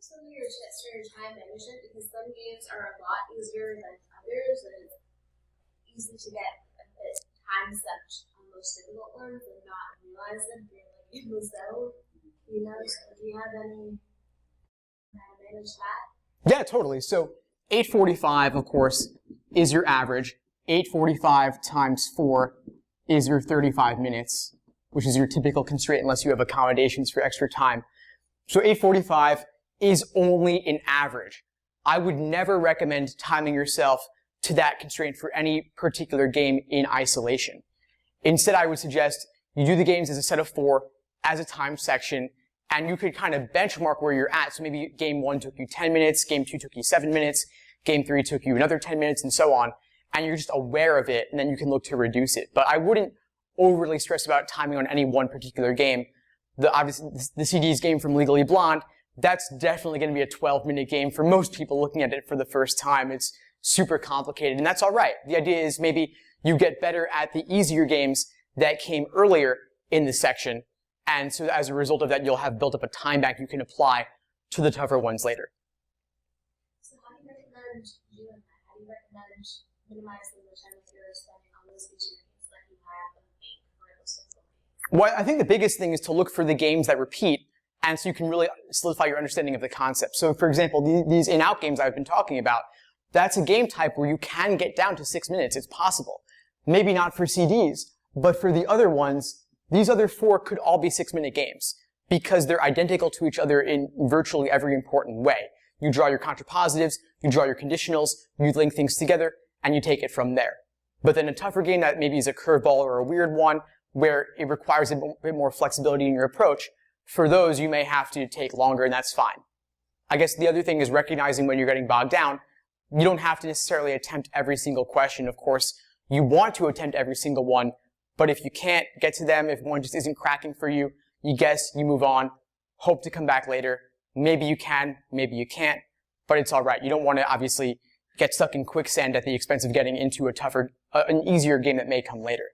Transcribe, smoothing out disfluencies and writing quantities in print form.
some of your tips for your time management? Because some games are a lot easier than others, and it's easy to get a bit time sucked on most difficult ones and not realize them if you're like in the zone. You know, so do you have any how to manage that? Yeah, totally. So 8:45, of course, is your average. 8:45 times 4 is your 35 minutes, which is your typical constraint unless you have accommodations for extra time. So 8:45 is only an average. I would never recommend timing yourself to that constraint for any particular game in isolation. Instead, I would suggest you do the games as a set of 4, as a time section, and you could kind of benchmark where you're at. So maybe game 1 took you 10 minutes, game 2 took you 7 minutes, game 3 took you another 10 minutes, and so on. And you're just aware of it, and then you can look to reduce it. But I wouldn't overly stress about timing on any one particular game. Obviously, the CD's game from Legally Blonde, that's definitely going to be a 12-minute game for most people looking at it for the first time. It's super complicated, and that's all right. The idea is maybe you get better at the easier games that came earlier in the section, and so as a result of that, you'll have built up a time bank you can apply to the tougher ones later. So how do you recommend doing that? How do you recommend minimizing the time that you're spending on those easier games that you have and make for those difficult games? Well, I think the biggest thing is to look for the games that repeat, and so you can really solidify your understanding of the concept. So, for example, these in-out games I've been talking about, that's a game type where you can get down to 6 minutes. It's possible. Maybe not for CDs, but for the other ones, these other 4 could all be 6-minute games because they're identical to each other in virtually every important way. You draw your contrapositives, you draw your conditionals, you link things together, and you take it from there. But then a tougher game that maybe is a curveball or a weird one where it requires a bit more flexibility in your approach, for those you may have to take longer, and that's fine. I guess the other thing is recognizing when you're getting bogged down, you don't have to necessarily attempt every single question. Of course, you want to attempt every single one, but if you can't get to them, if one just isn't cracking for you, you guess, you move on, hope to come back later. Maybe you can, maybe you can't, but it's all right. You don't want to obviously get stuck in quicksand at the expense of getting into a tougher, an easier game that may come later.